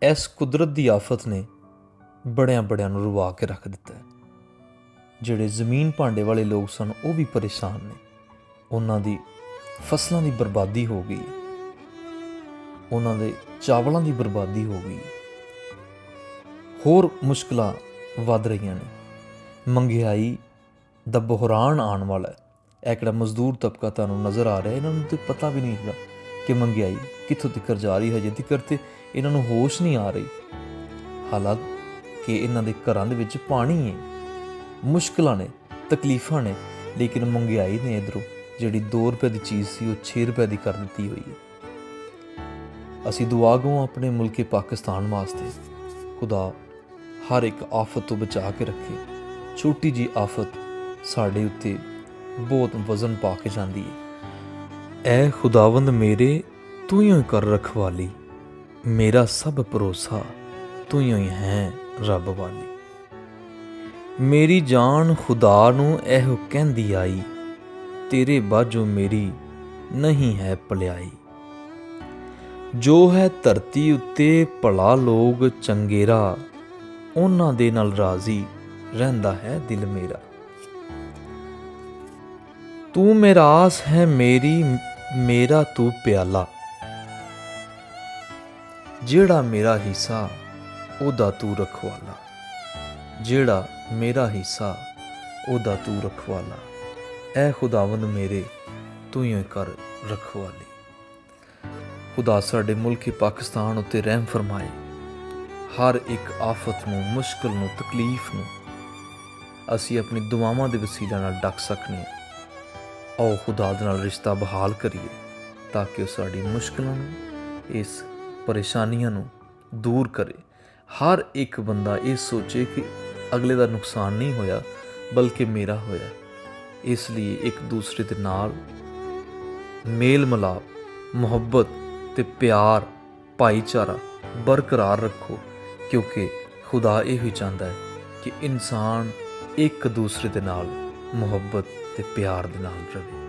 ਇਸ ਕੁਦਰਤ ਦੀ ਆਫਤ ਨੇ ਬੜਿਆਂ ਨੂੰ ਰੁਵਾ ਕੇ ਰੱਖ ਦਿੱਤਾ ਹੈ। ਜਿਹੜੇ ਜ਼ਮੀਨ ਭਾਂਡੇ ਵਾਲੇ ਲੋਕ ਸਨ ਉਹ ਵੀ ਪਰੇਸ਼ਾਨ ਨੇ। ਉਹਨਾਂ ਦੀ ਫਸਲਾਂ ਦੀ ਬਰਬਾਦੀ ਹੋ ਗਈ, ਉਹਨਾਂ ਦੇ ਚਾਵਲਾਂ ਦੀ ਬਰਬਾਦੀ ਹੋ ਗਈ, ਹੋਰ ਮੁਸ਼ਕਲਾਂ ਵੱਧ ਰਹੀਆਂ ਨੇ। ਮਹਿੰਗਾਈ ਦਾ ਬੁਹਰਾਨ ਆਉਣ ਵਾਲਾ ਹੈ। ਇਹ ਕਿਹੜਾ ਮਜ਼ਦੂਰ ਤਬਕਾ ਤੁਹਾਨੂੰ ਨਜ਼ਰ ਆ ਰਿਹਾ, ਇਹਨਾਂ ਨੂੰ ਤਾਂ ਪਤਾ ਵੀ ਨਹੀਂ ਹੈਗਾ ਕਿ ਮਹਿੰਗਾਈ ਕਿੱਥੋਂ ਤੱਕ ਜਾ ਰਹੀ ਹੈ। ਹਜੇ ਤੱਕ ਤੇ ਇਹਨਾਂ ਨੂੰ ਹੋਸ਼ ਨਹੀਂ ਆ ਰਹੀ। ਹਾਲਾਂਕਿ ਇਹਨਾਂ ਦੇ ਘਰਾਂ ਦੇ ਵਿੱਚ ਪਾਣੀ ਹੈ, ਮੁਸ਼ਕਲਾਂ ਨੇ, ਤਕਲੀਫਾਂ ਨੇ, ਲੇਕਿਨ ਮਹਿੰਗਾਈ ਨੇ ਇੱਧਰੋਂ ਜਿਹੜੀ 2 ਰੁਪਏ ਦੀ ਚੀਜ਼ ਸੀ ਉਹ 6 ਰੁਪਏ ਦੀ ਕਰ ਦਿੱਤੀ ਹੋਈ ਹੈ। ਅਸੀਂ ਦੁਆ ਗੋ ਆਪਣੇ ਮੁਲਕ ਪਾਕਿਸਤਾਨ ਵਾਸਤੇ ਖੁਦਾ ਹਰ ਇੱਕ ਆਫਤ ਤੋਂ ਬਚਾ ਕੇ ਰੱਖੇ। ਛੋਟੀ ਜੀ ਆਫਤ ਸਾਡੇ ਉੱਤੇ ਬਹੁਤ ਵਜ਼ਨ ਪਾ ਕੇ ਜਾਂਦੀ ਹੈ। ਐ ਖੁਦਾਵੰਦ ਮੇਰੇ, ਤੂੰ ਹੀ ਕਰ ਰਖਵਾਲੀ, ਮੇਰਾ ਸਭ ਭਰੋਸਾ ਤੂੰ ਹੀ ਹੈ ਰੱਬ ਵਾਲੀ। ਮੇਰੀ ਜਾਨ ਖੁਦਾ ਨੂੰ ਇਹੋ ਕਹਿੰਦੀ ਆਈ, ਤੇਰੇ ਬਾਝੋਂ ਮੇਰੀ ਨਹੀਂ ਹੈ ਭਲਾਈ। ਜੋ ਹੈ ਧਰਤੀ ਉੱਤੇ ਭਲਾ ਲੋਕ ਚੰਗੇਰਾ, ਉਹਨਾਂ ਦੇ ਨਾਲ ਰਾਜ਼ੀ ਰਹਿੰਦਾ ਹੈ ਦਿਲ ਮੇਰਾ। ਤੂੰ ਮਿਰਾਸ ਹੈ ਮੇਰੀ, ਮੇਰਾ ਤੂੰ ਪਿਆਲਾ, ਜਿਹੜਾ ਮੇਰਾ ਹਿੱਸਾ ਉਹਦਾ ਤੂੰ ਰਖਵਾਲਾ, ਜਿਹੜਾ ਮੇਰਾ ਹਿੱਸਾ ਉਹਦਾ ਤੂੰ ਰਖਵਾਲਾ। ਐ ਖੁਦਾਵੰਦ ਮੇਰੇ, ਤੂੰ ਹੀ ਕਰ ਰਖਵਾਲੀ। ਖੁਦਾ ਸਾਡੇ ਮੁਲਕ ਪਾਕਿਸਤਾਨ ਉੱਤੇ ਰਹਿਮ ਫਰਮਾਏ। ਹਰ ਇੱਕ ਆਫਤ ਨੂੰ, ਮੁਸ਼ਕਿਲ ਨੂੰ, ਤਕਲੀਫ ਨੂੰ ਅਸੀਂ ਆਪਣੀ ਦੁਆਵਾਂ ਦੇ ਵਸੀਲੇ ਨਾਲ ਡੱਕ ਸਕਨੇ ਹਾਂ। ਆਓ ਖੁਦਾ ਦੇ ਨਾਲ ਰਿਸ਼ਤਾ ਬਹਾਲ ਕਰੀਏ ਤਾਂ ਕਿ ਉਹ ਸਾਡੀ ਮੁਸ਼ਕਿਲਾਂ ਨੂੰ, ਇਸ ਪਰੇਸ਼ਾਨੀਆਂ ਨੂੰ ਦੂਰ ਕਰੇ। ਹਰ ਇੱਕ ਬੰਦਾ ਇਹ ਸੋਚੇ ਕਿ ਅਗਲੇ ਦਾ ਨੁਕਸਾਨ ਨਹੀਂ ਹੋਇਆ ਬਲਕਿ ਮੇਰਾ ਹੋਇਆ। ਇਸ ਲਈ ਇੱਕ ਦੂਸਰੇ ਦੇ ਨਾਲ ਮੇਲ ਮਿਲਾਪ, ਮੁਹੱਬਤ ਤੇ ਪਿਆਰ, ਭਾਈਚਾਰਾ ਬਰਕਰਾਰ ਰੱਖੋ, ਕਿਉਂਕਿ ਖੁਦਾ ਇਹ ਹੀ ਚਾਹੁੰਦਾ ਹੈ ਕਿ ਇਨਸਾਨ ਇੱਕ ਦੂਸਰੇ ਦੇ ਨਾਲ ਮੁਹੱਬਤ ਤੇ ਪਿਆਰ ਦੇ ਨਾਲ ਰਹੇ।